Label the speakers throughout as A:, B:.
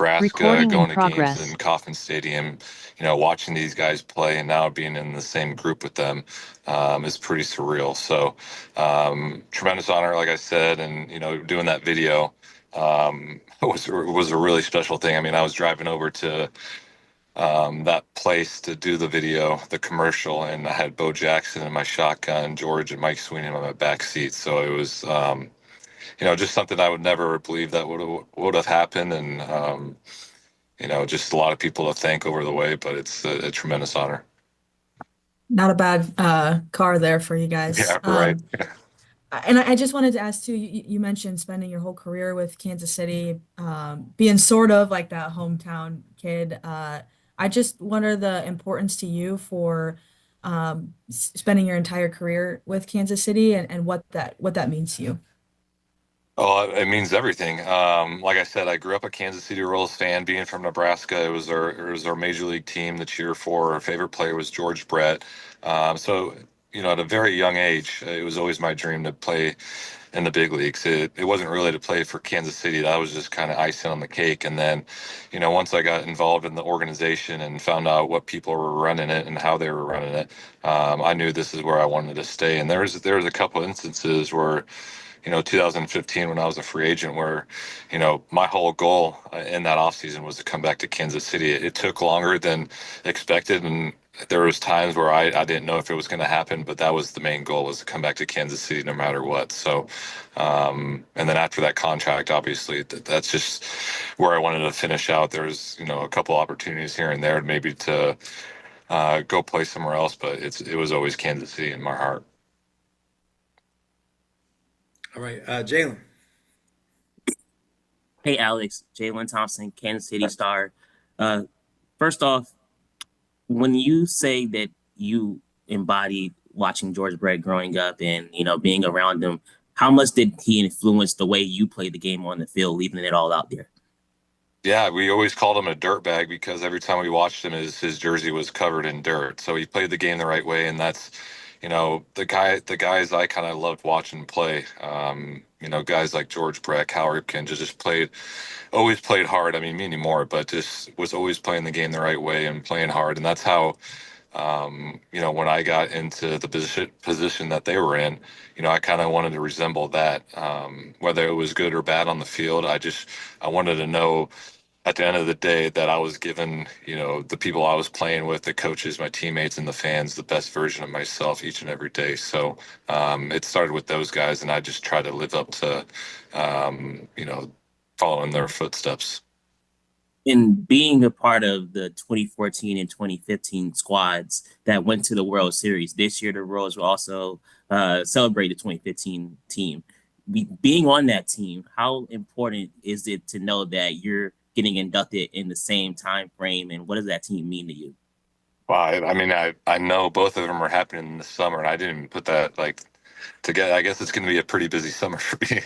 A: Nebraska,
B: Recording in
A: going to games in
B: progress.
A: Kauffman Stadium, watching these guys play and now being in the same group with them is pretty surreal. So tremendous honor, like I said, and doing that video was a really special thing. I mean, I was driving over to that place to do the video, the commercial, and I had Bo Jackson in my shotgun, George and Mike Sweeney in my back seat. So it was, just something I would never believe that would have happened, and just a lot of people to thank over the way. But it's a tremendous honor.
C: Not a bad car there for you guys.
A: Yeah, right.
C: And I just wanted to ask too, you mentioned spending your whole career with Kansas City, being sort of like that hometown kid. I just wonder the importance to you for spending your entire career with Kansas City and what that means to you.
A: Oh, it means everything. Like I said, I grew up a Kansas City Royals fan. Being from Nebraska, it was our major league team to cheer for. Our favorite player was George Brett. So at a very young age, it was always my dream to play in the big leagues. It wasn't really to play for Kansas City. That was just kind of icing on the cake. And then, once I got involved in the organization and found out what people were running it and how they were running it, I knew this is where I wanted to stay. And there was a couple instances where 2015 when I was a free agent where, my whole goal in that offseason was to come back to Kansas City. It took longer than expected, and there was times where I didn't know if it was going to happen, but that was the main goal, was to come back to Kansas City no matter what. So, and then after that contract, obviously that's just where I wanted to finish out. There's, a couple opportunities here and there maybe to go play somewhere else, but it was always Kansas City in my heart.
D: All right, Jalen.
E: Hey, Alex, Jalen Thompson, Kansas City Star. Uh, First off, when you say that you embodied watching George Brett growing up and being around him, how much did he influence the way you played the game on the field, leaving it all out there?
A: Yeah, we always called him a dirt bag because every time we watched him, his jersey was covered in dirt. So he played the game the right way, and that's, the guys I kind of loved watching play. Guys like George Brett, Cal Ripken just always played hard. I mean, me anymore, but just was always playing the game the right way and playing hard, and that's how. When I got into the position that they were in, I kind of wanted to resemble that. Whether it was good or bad on the field, I wanted to know at the end of the day that I was giving, the people I was playing with, the coaches, my teammates, and the fans, the best version of myself each and every day. So it started with those guys, and I just try to live up to, following their footsteps.
E: In being a part of the 2014 and 2015 squads that went to the World Series, this year the Royals will also celebrate the 2015 team. Being on that team, how important is it to know that you're getting inducted in the same time frame, and what does that team mean to you?
A: Well, I mean, I know both of them are happening in the summer, and I didn't even put that together. I guess it's going to be a pretty busy summer for me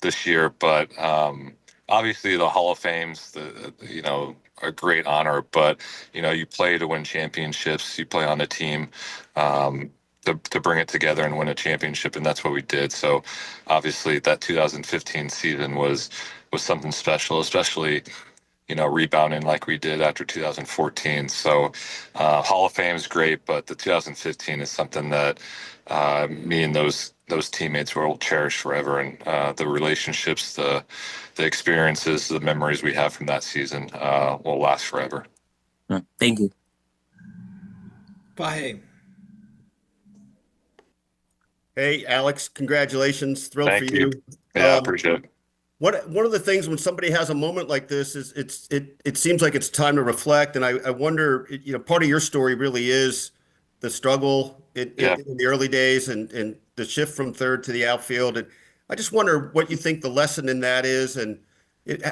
A: this year, but obviously the Hall of Fame's a great honor, but you play to win championships. You play on a team. To bring it together and win a championship, and that's what we did. So, obviously, that 2015 season was something special, especially rebounding like we did after 2014. So Hall of Fame is great, but the 2015 is something that me and those teammates will cherish forever. And the relationships, the experiences, the memories we have from that season will last forever.
E: Thank you.
D: Bye.
F: Hey, Alex, congratulations. Thrilled for
A: Thank you.
F: you.
A: Yeah, I appreciate it.
F: One of the things when somebody has a moment like this is it seems like it's time to reflect. And I wonder, part of your story really is the struggle in the early days and the shift from third to the outfield. And I just wonder what you think the lesson in that is, and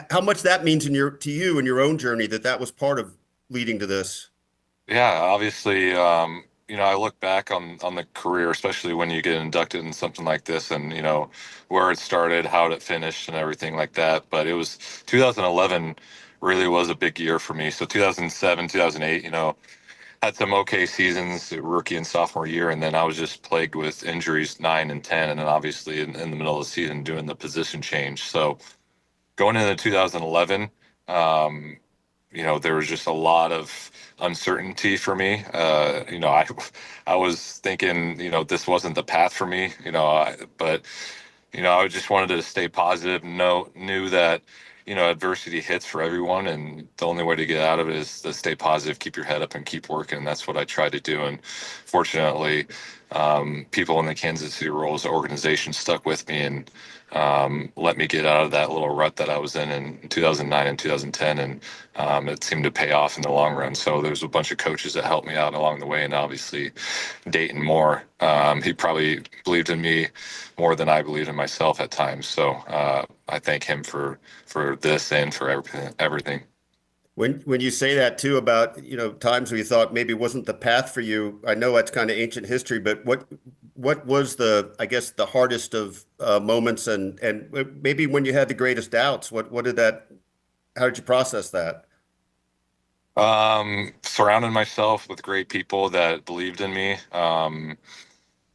F: how much that means to you in your own journey, that was part of leading to this.
A: Yeah, obviously, I look back on the career, especially when you get inducted in something like this, and where it started, how it finished, and everything like that. But it was 2011 really was a big year for me. So 2007, 2008, had some okay seasons, rookie and sophomore year, and then I was just plagued with injuries 9 and 10, and then obviously in the middle of the season doing the position change. So going into 2011, there was just a lot of uncertainty for me. I was thinking, this wasn't the path for me, but I just wanted to stay positive. Knew that, adversity hits for everyone, and the only way to get out of it is to stay positive, keep your head up, and keep working. And that's what I tried to do. And fortunately, people in the Kansas City Royals organization stuck with me and let me get out of that little rut that I was in 2009 and 2010. And it seemed to pay off in the long run. So there's a bunch of coaches that helped me out along the way, and obviously Dayton Moore. He probably believed in me more than I believed in myself at times. So I thank him for this and for everything.
F: When you say that too about, times where you thought maybe it wasn't the path for you, I know that's kind of ancient history, but what was I guess the hardest of moments, and maybe when you had the greatest doubts, how did you process that?
A: Surrounding myself with great people that believed in me.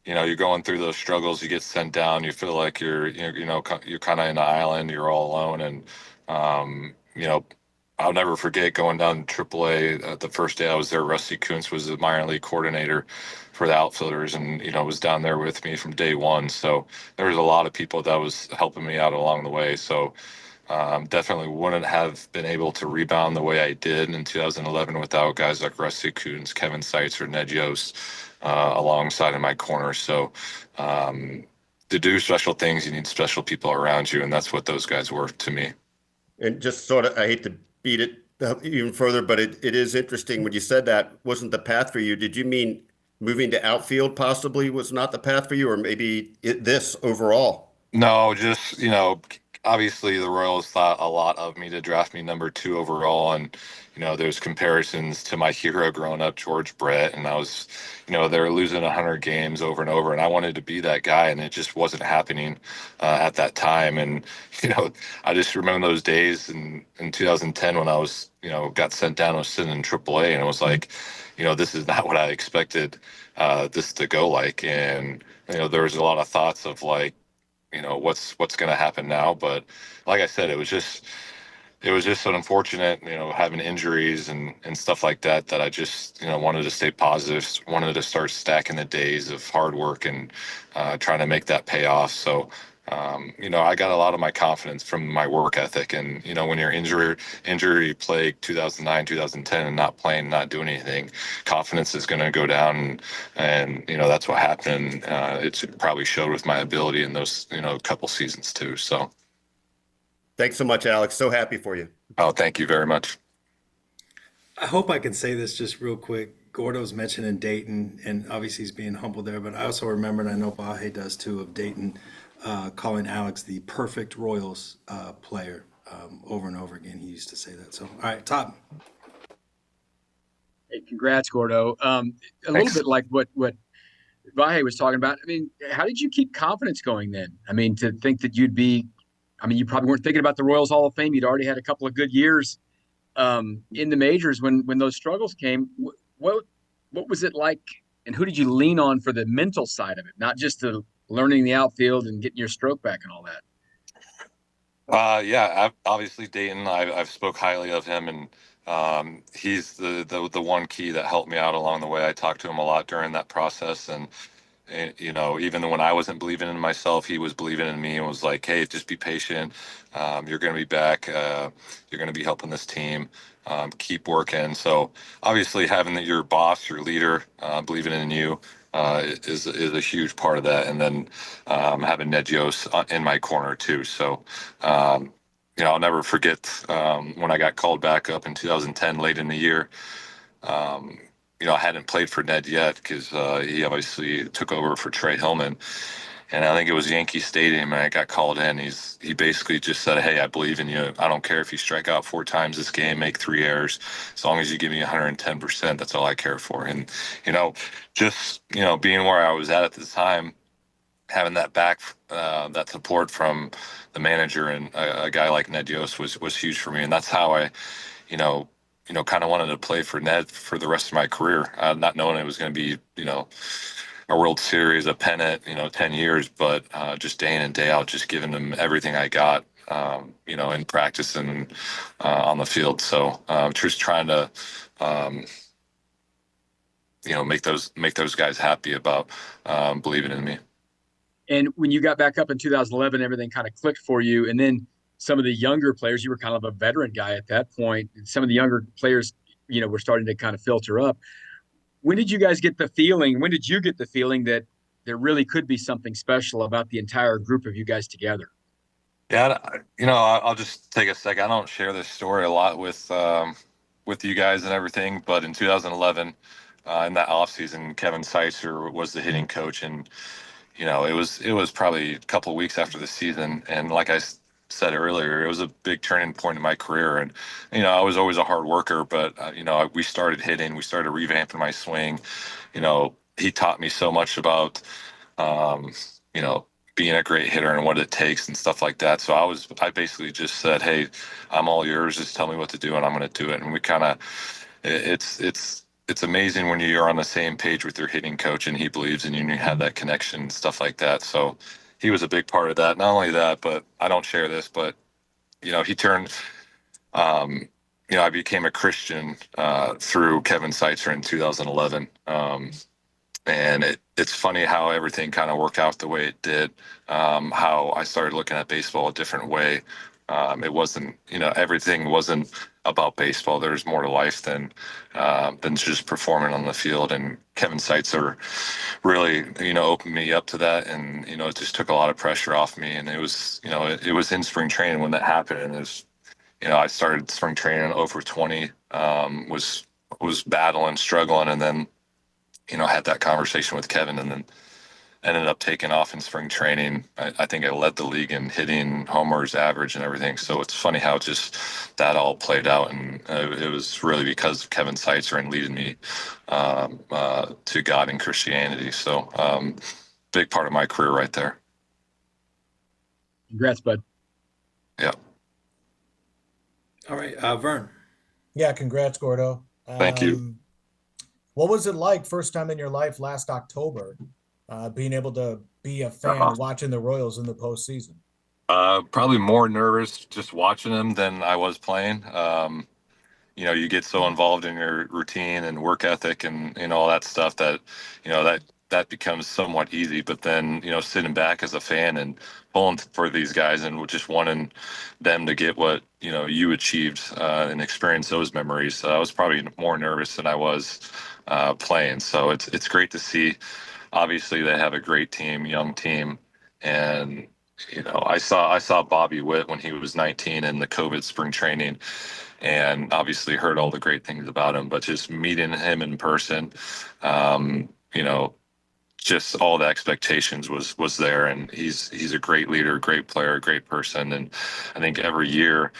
A: You're going through those struggles, you get sent down, you feel like you're kind of in an island, you're all alone. And um, you know I'll never forget going down to AAA. The first day I was there, Rusty Kuntz was the minor league coordinator for the outfielders, and was down there with me from day one. So there was a lot of people that was helping me out along the way. So definitely wouldn't have been able to rebound the way I did in 2011 without guys like Rusty Kuntz, Kevin Seitz, or Ned Yost alongside in my corner. So um, to do special things, you need special people around you, and that's what those guys were to me.
F: And just sort of, I hate to beat it even further, but it is interesting when you said that wasn't the path for you. Did you mean moving to outfield possibly was not the path for you, or maybe this overall?
A: No, just, obviously the Royals thought a lot of me to draft me number 2 overall. And, there's comparisons to my hero growing up, George Brett. And I was, they were losing 100 games over and over. And I wanted to be that guy. And it just wasn't happening at that time. And, I just remember those days in 2010 when I was, got sent down, I was sitting in AAA, and it was like, this is not what I expected this to go like. And, there was a lot of thoughts of like, what's going to happen now. But like I said, it was just so unfortunate, having injuries and stuff like that, that I just, wanted to stay positive, wanted to start stacking the days of hard work and trying to make that pay off. So, I got a lot of my confidence from my work ethic. And, when you're injury plagued 2009, 2010 and not playing, not doing anything, confidence is going to go down. And, that's what happened. It probably showed with my ability in those, couple seasons too. So,
F: Thanks so much, Alex. So happy for you.
A: oh, thank you very much.
D: I hope I can say this just real quick. Gordo's mentioning Dayton, and obviously he's being humble there, but I also remember, and I know Bahe does too, of Dayton calling Alex the perfect Royals player over and over again. He used to say that. So, all right, Todd.
B: Hey, congrats, Gordo. A little
A: Thanks.
B: bit like what Vahe was talking about. I mean, how did you keep confidence going then? I mean, to think that you probably weren't thinking about the Royals Hall of Fame. You'd already had a couple of good years in the majors when those struggles came. What what was it like, and who did you lean on for the mental side of it, not just the learning the outfield and getting your stroke back and all that?
A: Yeah, obviously Dayton. I've spoke highly of him, and he's the one key that helped me out along the way. I talked to him a lot during that process, and even when I wasn't believing in myself, he was believing in me and was like, "Hey, just be patient. You're going to be back. You're going to be helping this team. Keep working." So obviously, having your boss, your leader, believing in you. Is a huge part of that, and then having Ned Yost in my corner too. So, I'll never forget when I got called back up in 2010, late in the year. Um, I hadn't played for Ned yet because he obviously took over for Trey Hillman, and I think it was Yankee Stadium, and I got called in. He basically just said, "Hey, I believe in you. I don't care if you strike out 4 times this game, make 3 errors, as long as you give me 110%. That's all I care for." And just being where I was at the time, having that support from the manager and a guy like Ned Yost was huge for me, and that's how I kind of wanted to play for Ned for the rest of my career, not knowing it was going to be, a World Series, a pennant, 10 years, but just day in and day out, just giving them everything I got. in practice and on the field. So just trying to, um, make those guys happy about believing in me.
B: And when you got back up in 2011, everything kind of clicked for you. And then some of the younger players, you were kind of a veteran guy at that point. And some of the younger players, were starting to kind of filter up. When did you guys get the feeling? When did you get the feeling that there really could be something special about the entire group of you guys together?
A: Yeah, I'll just take a second. I don't share this story a lot with you guys and everything, but in 2011, in that offseason, Kevin Seitzer was the hitting coach, and it was probably a couple of weeks after the season, and like said earlier, it was a big turning point in my career, and I was always a hard worker, but we started hitting, we started revamping my swing. He taught me so much about um, you know, being a great hitter and what it takes and stuff like that. So I basically just said, "Hey, I'm all yours. Just tell me what to do, and I'm going to do it." And we kind of, it's amazing when you're on the same page with your hitting coach and he believes in you and you have that connection and stuff like that. So he was a big part of that. Not only that, but I don't share this, but he turned. Um, I became a Christian through Kevin Seitzer in 2011. And it's funny how everything kind of worked out the way it did. How I started looking at baseball a different way. It wasn't, everything wasn't about baseball. There's more to life than just performing on the field. And Kevin Seitzer really, opened me up to that, and it just took a lot of pressure off me. And it was, it was in spring training when that happened, and it was, I started spring training over 20, was battling, struggling, and then had that conversation with Kevin, and then ended up taking off in spring training. I think I led the league in hitting, homers, average, and everything. So it's funny how just that all played out, and it was really because of Kevin Seitzer and leading me to God and Christianity. So big part of my career right there.
B: Congrats, bud.
A: Yeah.
D: All right, Vern.
G: Yeah, congrats, Gordo.
A: Thank you.
G: What was it like first time in your life last October, being able to be a fan watching the Royals in the postseason?
A: Probably more nervous just watching them than I was playing. You get so involved in your routine and work ethic and all that stuff that that becomes somewhat easy. But then sitting back as a fan and pulling for these guys and just wanting them to get what you achieved and experience those memories. So I was probably more nervous than I was playing. So it's great to see. Obviously, they have a great team, young team, and I saw Bobby Witt when he was 19 in the COVID spring training, and obviously heard all the great things about him. But just meeting him in person, um, you know, just all the expectations was there, and he's a great leader, great player, great person, and I think every year,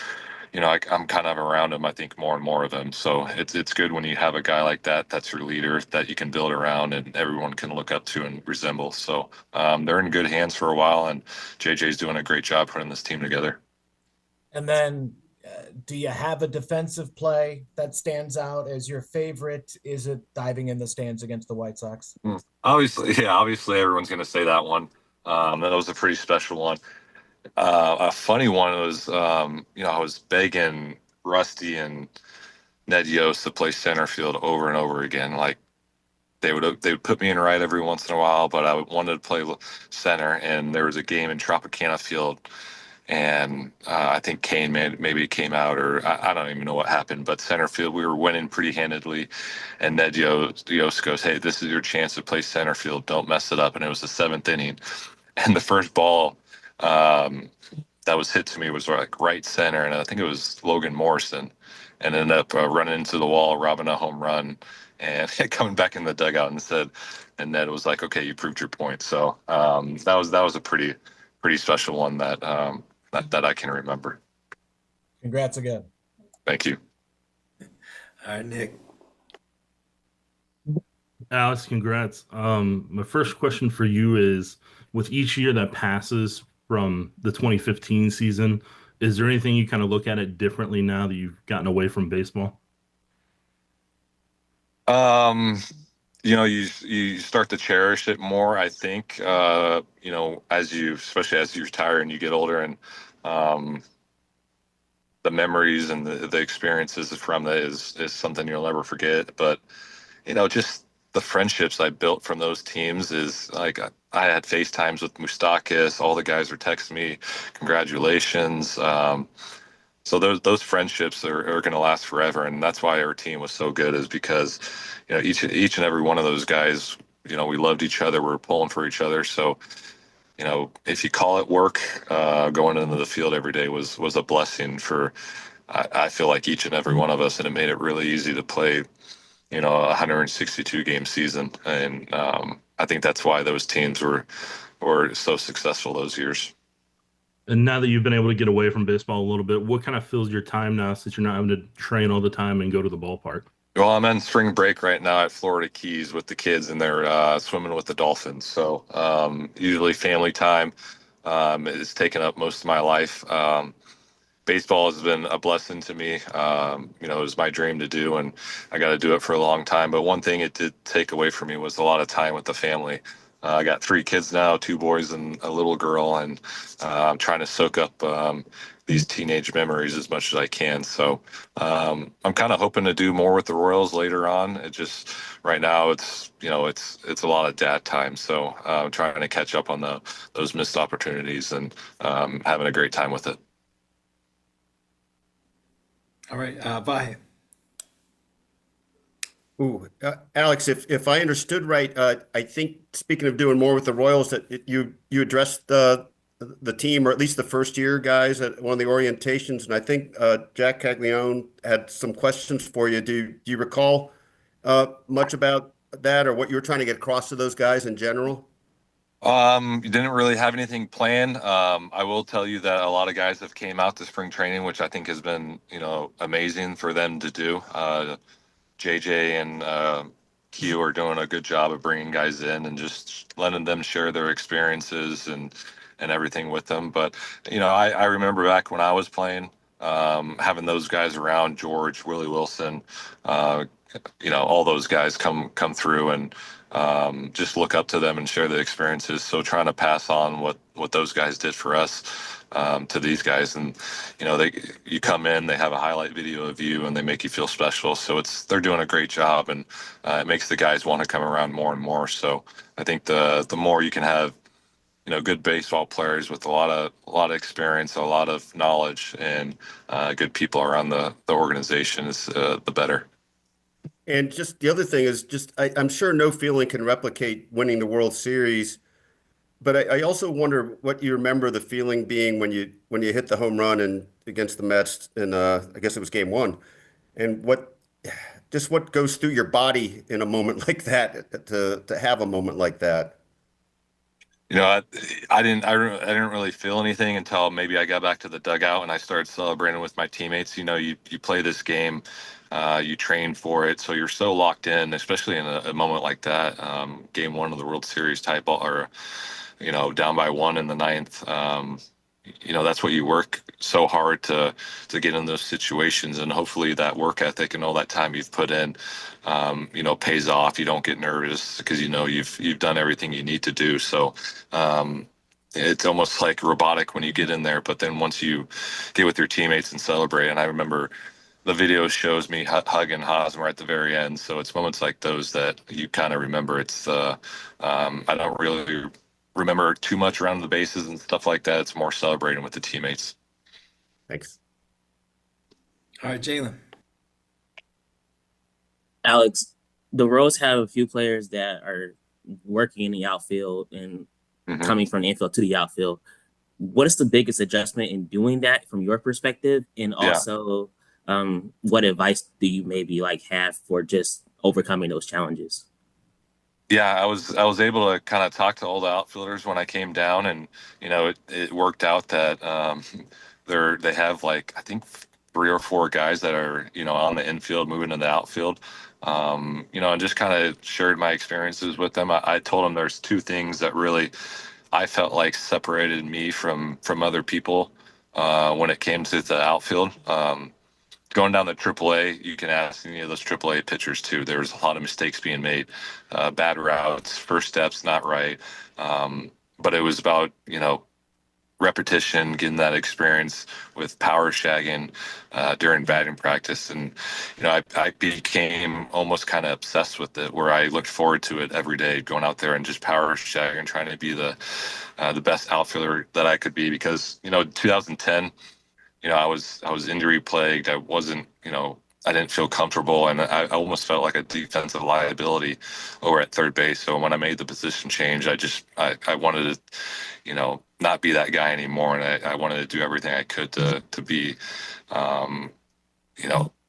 A: I'm kind of around him. I think more and more of him. So it's good when you have a guy like that that's your leader that you can build around and everyone can look up to and resemble. So they're in good hands for a while, and JJ's doing a great job putting this team together.
G: And then, do you have a defensive play that stands out as your favorite? Is it diving in the stands against the White Sox?
A: Obviously everyone's going to say that one. That was a pretty special one. A funny one was, I was begging Rusty and Ned Yost to play center field over and over again. Like they would put me in right every once in a while, but I wanted to play center. And there was a game in Tropicana Field, and I think Kane maybe came out, or I don't even know what happened. But center field, we were winning pretty handedly, and Ned Yost goes, "Hey, this is your chance to play center field. Don't mess it up." And it was the seventh inning, and the first ball. That was hit to me was like right center, and I think it was Logan Morrison, and ended up running into the wall, robbing a home run, and coming back in the dugout and Ned was like, "Okay, you proved your point." So that was a pretty special one that I can remember.
G: Congrats again.
A: Thank you.
D: All right, Nick.
H: Alex, congrats. My first question for you is, with each year that passes from the 2015 season, is there anything you kind of look at it differently now that you've gotten away from baseball?
A: you start to cherish it more, I think, especially as you retire and you get older, and um, the memories and the experiences from that is something you'll never forget. But just the friendships I built from those teams is like I had FaceTimes with Mustakis. All the guys were texting me, congratulations. So those friendships are going to last forever, and that's why our team was so good. Is because each and every one of those guys, we loved each other. We were pulling for each other. So if you call it work, going into the field every day was a blessing for. I feel like each and every one of us, and it made it really easy to play a 162 game season, and I think that's why those teams were so successful those years.
H: And now that you've been able to get away from baseball a little bit, what kind of fills your time now since you're not having to train all the time and go to the ballpark?
A: Well, I'm in spring break right now at Florida Keys with the kids, and they're swimming with the dolphins. So usually family time is taking up most of my life. Baseball has been a blessing to me. It was my dream to do, and I got to do it for a long time. But one thing it did take away from me was a lot of time with the family. I got 3 kids now, 2 boys and a little girl, and I'm trying to soak up these teenage memories as much as I can. So I'm kind of hoping to do more with the Royals later on. It just right now it's a lot of dad time. So I'm trying to catch up on those missed opportunities and having a great time with it.
D: All right, Vahe.
F: Ooh, Alex, if I understood right, I think speaking of doing more with the Royals, that you addressed the team, or at least the first year guys at one of the orientations, and I think Jack Caglione had some questions for you. Do you recall much about that, or what you were trying to get across to those guys in general?
A: Didn't really have anything planned. I will tell you that a lot of guys have came out to spring training, which I think has been, amazing for them to do. JJ and Q are doing a good job of bringing guys in and just letting them share their experiences and everything with them. But I remember back when I was playing, having those guys around, George, Willie Wilson, uh, all those guys come through and just look up to them and share the experiences. So trying to pass on what those guys did for us to these guys, and you come in, they have a highlight video of you, and they make you feel special. So they're doing a great job, and it makes the guys want to come around more and more. So I think the more you can have good baseball players with a lot of experience, a lot of knowledge, and good people around the organization is the better.
F: And just the other thing is just I'm sure no feeling can replicate winning the World Series, but I also wonder what you remember the feeling being when you hit the home run and against the Mets in I guess it was game one, and what goes through your body in a moment like that to have a moment like that.
A: I didn't really feel anything until maybe I got back to the dugout and I started celebrating with my teammates. You play this game, you train for it, so you're so locked in, especially in a moment like that, game one of the World Series type ball, or down by one in the ninth. That's what you work so hard to get in those situations, and hopefully that work ethic and all that time you've put in, pays off. You don't get nervous because you've done everything you need to do. So it's almost like robotic when you get in there, but then once you get with your teammates and celebrate, and I remember the video shows me hugging Hosmer at the very end. So it's moments like those that you kind of remember. I don't really remember too much around the bases and stuff like that. It's more celebrating with the teammates.
F: Thanks.
D: All right, Jalen.
E: Alex, the Royals have a few players that are working in the outfield and coming from the infield to the outfield. What is the biggest adjustment in doing that from your perspective? And
A: Yeah.
E: also, what advice do you maybe have for just overcoming those challenges?
A: Yeah, I was able to kind of talk to all the outfielders when I came down, and it worked out that they have I think 3 or 4 guys that are on the infield moving to the outfield. And just kind of shared my experiences with them. I told them there's 2 things that really I felt like separated me from other people when it came to the outfield. Because going down to AAA, you can ask any of those AAA pitchers too. There was a lot of mistakes being made, bad routes, first steps not right. But it was about, repetition, getting that experience with power shagging during batting practice. And, I became almost kind of obsessed with it, where I looked forward to it every day, going out there and just power shagging, trying to be the best outfielder that I could be. Because, 2010, I was injury plagued. I wasn't, I didn't feel comfortable, and I almost felt like a defensive liability over at third base. So when I made the position change, I wanted to, not be that guy anymore, and I wanted to do everything I could to be, um,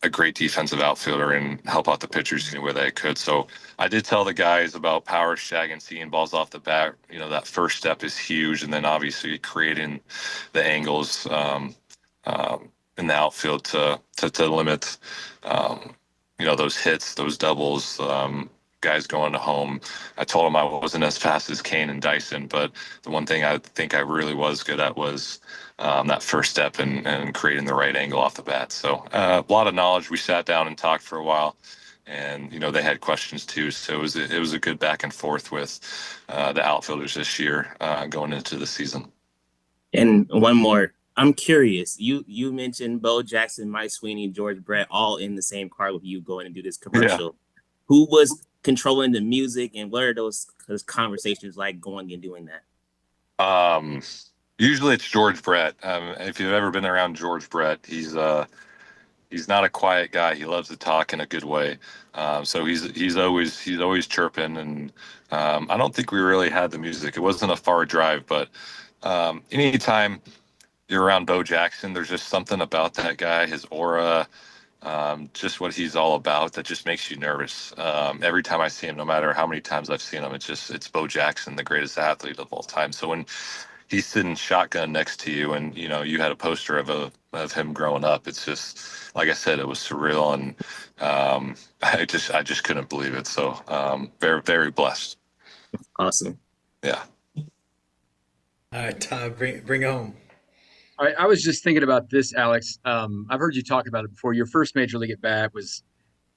A: a great defensive outfielder and help out the pitchers any way that I could. So I did tell the guys about power shag and seeing balls off the bat. That first step is huge, and then obviously creating the angles. In the outfield to limit, those hits, those doubles, guys going to home. I told them I wasn't as fast as Kane and Dyson, but the one thing I think I really was good at was that first step and creating the right angle off the bat. So a lot of knowledge. We sat down and talked for a while. And they had questions too, so it was a good back and forth with the outfielders this year going into the season.
E: And one more. I'm curious. You mentioned Bo Jackson, Mike Sweeney, George Brett, all in the same car with you going to do this commercial. Yeah. Who was controlling the music, and what are those conversations like going and doing that?
A: Usually it's George Brett. If you've ever been around George Brett, he's not a quiet guy. He loves to talk in a good way. So he's always chirping, and I don't think we really had the music. It wasn't a far drive, but anytime you're around Bo Jackson, there's just something about that guy, his aura, just what he's all about, that just makes you nervous. Every time I see him, no matter how many times I've seen him, it's Bo Jackson, the greatest athlete of all time. So when he's sitting shotgun next to you, and you had a poster of him growing up, it's just, like I said, it was surreal, and I just couldn't believe it. So very, very blessed.
E: Awesome.
A: Yeah.
D: All right, Todd, bring it home.
B: All right, I was just thinking about this, Alex. I've heard you talk about it before. Your first major league at bat was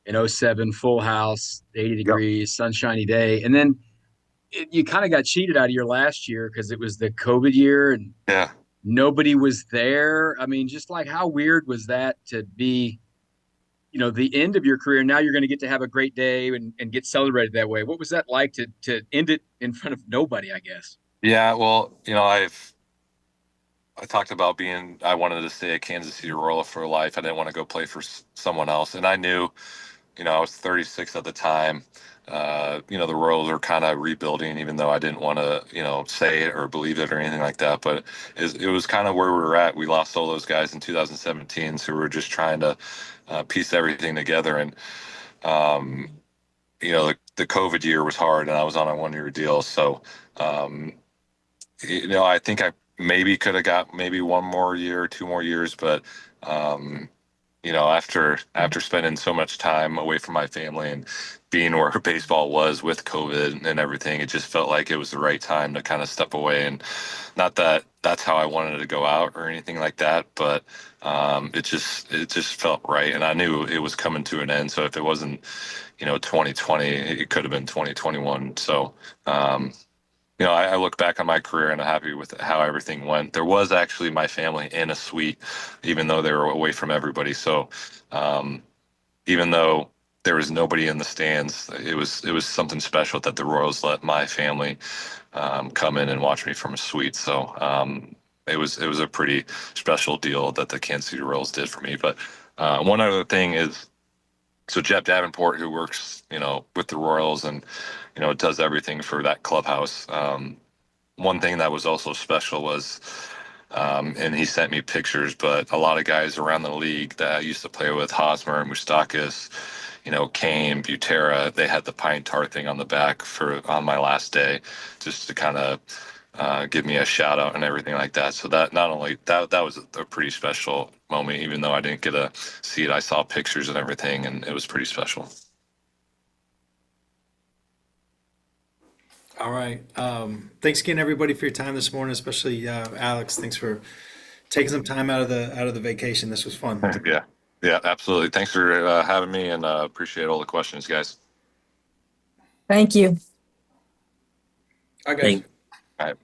B: in 07, full house, 80 degrees, sunshiny day. And then you kind of got cheated out of your last year because it was the COVID year and nobody was there. I mean, just like, how weird was that to be, the end of your career? Now you're going to get to have a great day and get celebrated that way. What was that like to end it in front of nobody, I guess?
A: Yeah, well, I talked about I wanted to stay at Kansas City Royal for life. I didn't want to go play for someone else. And I knew, I was 36 at the time. The Royals were kind of rebuilding, even though I didn't want to, say it or believe it or anything like that. But it was kind of where we were at. We lost all those guys in 2017. So we were just trying to piece everything together. And, the COVID year was hard, and I was on a 1-year deal. So, I think I maybe could have got maybe 1 more year, 2 more years, but after spending so much time away from my family and being where baseball was with COVID and everything, it just felt like it was the right time to kind of step away. And not that that's how I wanted to go out or anything like that, but it just felt right, and I knew it was coming to an end. So if it wasn't 2020, it could have been 2021. So I look back on my career and I'm happy with how everything went. There was actually my family in a suite, even though they were away from everybody. So even though there was nobody in the stands, it was something special that the Royals let my family come in and watch me from a suite. So it was a pretty special deal that the Kansas City Royals did for me. But one other thing is, so Jeff Davenport, who works, with the Royals and, does everything for that clubhouse. One thing that was also special was, and he sent me pictures, but a lot of guys around the league that I used to play with, Hosmer, Moustakas, Kane, Butera, they had the pine tar thing on the back on my last day, just to kind of give me a shout out and everything like that. So that not only that was a pretty special moment, even though I didn't get to see it, I saw pictures and everything, and it was pretty special.
D: All right. Thanks again, everybody, for your time this morning, especially Alex. Thanks for taking some time out of the vacation. This was fun.
A: Yeah. Yeah, absolutely. Thanks for having me, and appreciate all the questions, guys.
C: Thank you.
I: All right, guys.
E: Thank
A: All right.